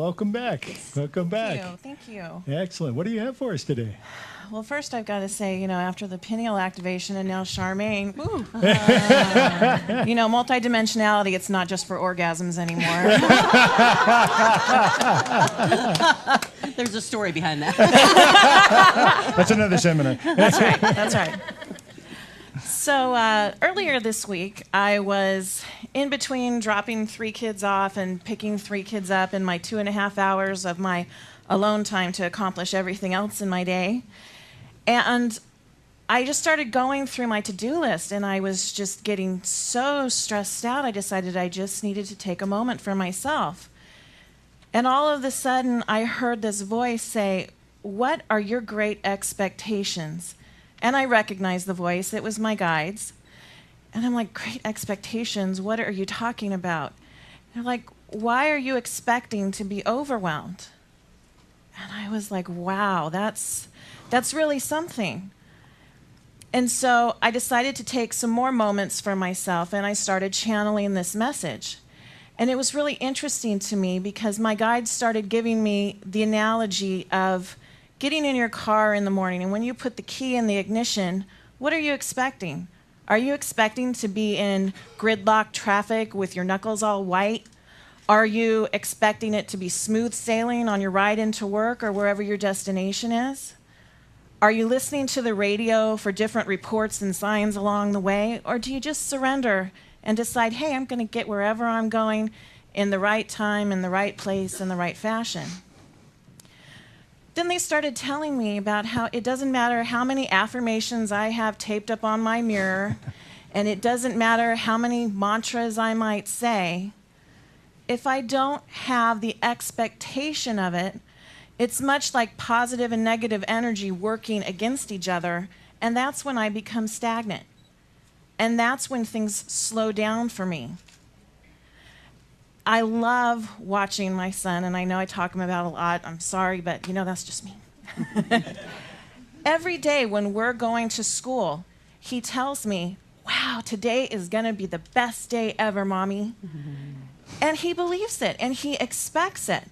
welcome back. Welcome back. Thank you. Excellent. What do you have for us today? Well, first I've got to say, after the pineal activation and now Charmaine, multidimensionality, it's not just for orgasms anymore. There's a story behind that. That's another seminar. That's right. So earlier this week, I was in between dropping 3 kids off and picking 3 kids up in my 2.5 hours of my alone time to accomplish everything else in my day. And I just started going through my to-do list, and I was just getting so stressed out, I decided I just needed to take a moment for myself. And all of a sudden, I heard this voice say, "What are your great expectations?" And I recognized the voice. It was my guides. And I'm like, "Great expectations? What are you talking about?" And they're like, "Why are you expecting to be overwhelmed?" And I was like, wow, that's really something. And so I decided to take some more moments for myself, and I started channeling this message. And it was really interesting to me because my guides started giving me the analogy of getting in your car in the morning, and when you put the key in the ignition, what are you expecting? Are you expecting to be in gridlock traffic with your knuckles all white? Are you expecting it to be smooth sailing on your ride into work or wherever your destination is? Are you listening to the radio for different reports and signs along the way? Or do you just surrender and decide, hey, I'm going to get wherever I'm going in the right time, in the right place, in the right fashion? Then they started telling me about how it doesn't matter how many affirmations I have taped up on my mirror, and it doesn't matter how many mantras I might say. If I don't have the expectation of it, it's much like positive and negative energy working against each other, and that's when I become stagnant. And that's when things slow down for me. I love watching my son, and I know I talk about him a lot. I'm sorry, but that's just me. Every day when we're going to school, he tells me, "Wow, today is going to be the best day ever, Mommy." And he believes it, and he expects it.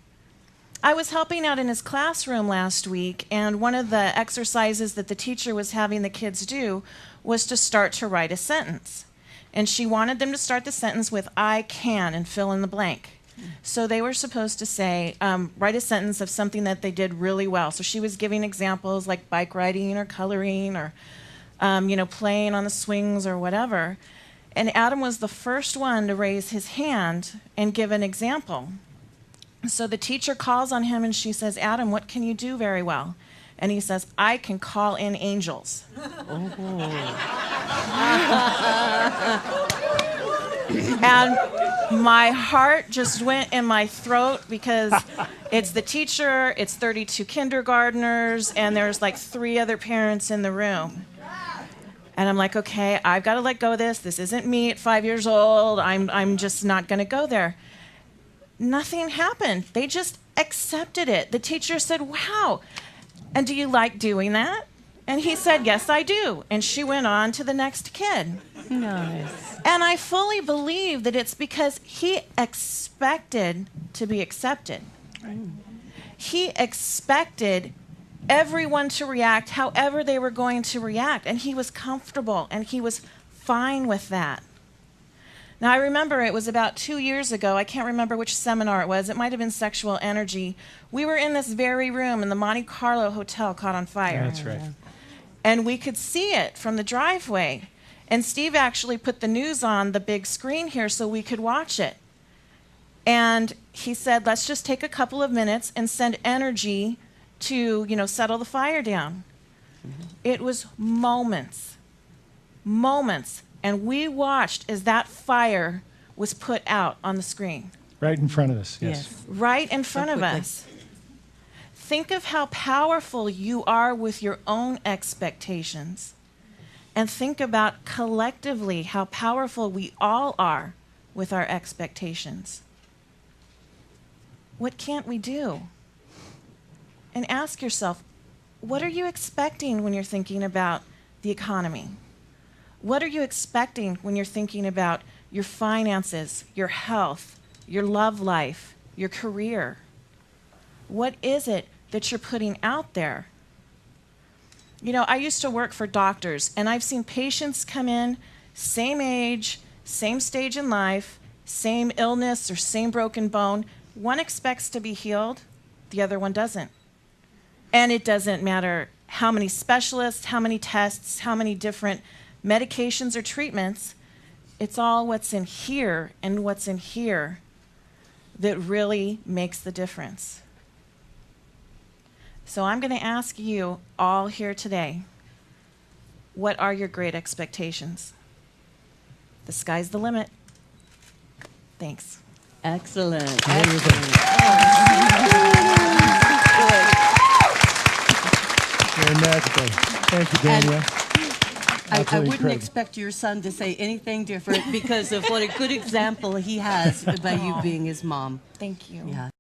I was helping out in his classroom last week, and one of the exercises that the teacher was having the kids do was to start to write a sentence. And she wanted them to start the sentence with "I can" and fill in the blank. So they were supposed to say, write a sentence of something that they did really well. So she was giving examples like bike riding or coloring or playing on the swings or whatever. And Adam was the first one to raise his hand and give an example. So the teacher calls on him and she says, "Adam, what can you do very well?" And he says, "I can call in angels." And my heart just went in my throat because it's the teacher, it's 32 kindergartners, and there's like 3 other parents in the room. And I'm like, okay, I've got to let go of this. This isn't me at 5 years old. I'm just not going to go there. Nothing happened. They just accepted it. The teacher said, "Wow, and do you like doing that?" And he said, "Yes, I do." And she went on to the next kid. Nice. And I fully believe that it's because he expected to be accepted. He expected everyone to react however they were going to react, and he was comfortable, and he was fine with that. Now, I remember it was about 2 years ago. I can't remember which seminar it was. It might have been sexual energy. We were in this very room, and the Monte Carlo Hotel caught on fire. That's right. And we could see it from the driveway. And Steve actually put the news on the big screen here so we could watch it. And he said, let's just take a couple of minutes and send energy to, settle the fire down. Mm-hmm. It was moments. And we watched as that fire was put out on the screen. Right in front of us, yes. Right in front of us. Think of how powerful you are with your own expectations. And think about collectively how powerful we all are with our expectations. What can't we do? And ask yourself, what are you expecting when you're thinking about the economy? What are you expecting when you're thinking about your finances, your health, your love life, your career? What is it that you're putting out there? You know, I used to work for doctors, and I've seen patients come in, same age, same stage in life, same illness or same broken bone. One expects to be healed, the other one doesn't. And it doesn't matter how many specialists, how many tests, how many different medications or treatments. It's all what's in here and what's in here that really makes the difference. So I'm going to ask you all here today, what are your great expectations? The sky's the limit. Thanks. Excellent. There you go. Very magical. Thank you, Danielle. I Absolutely wouldn't incredible. expect your son to say anything different because of what a good example he has by you being his mom. Thank you. Yeah.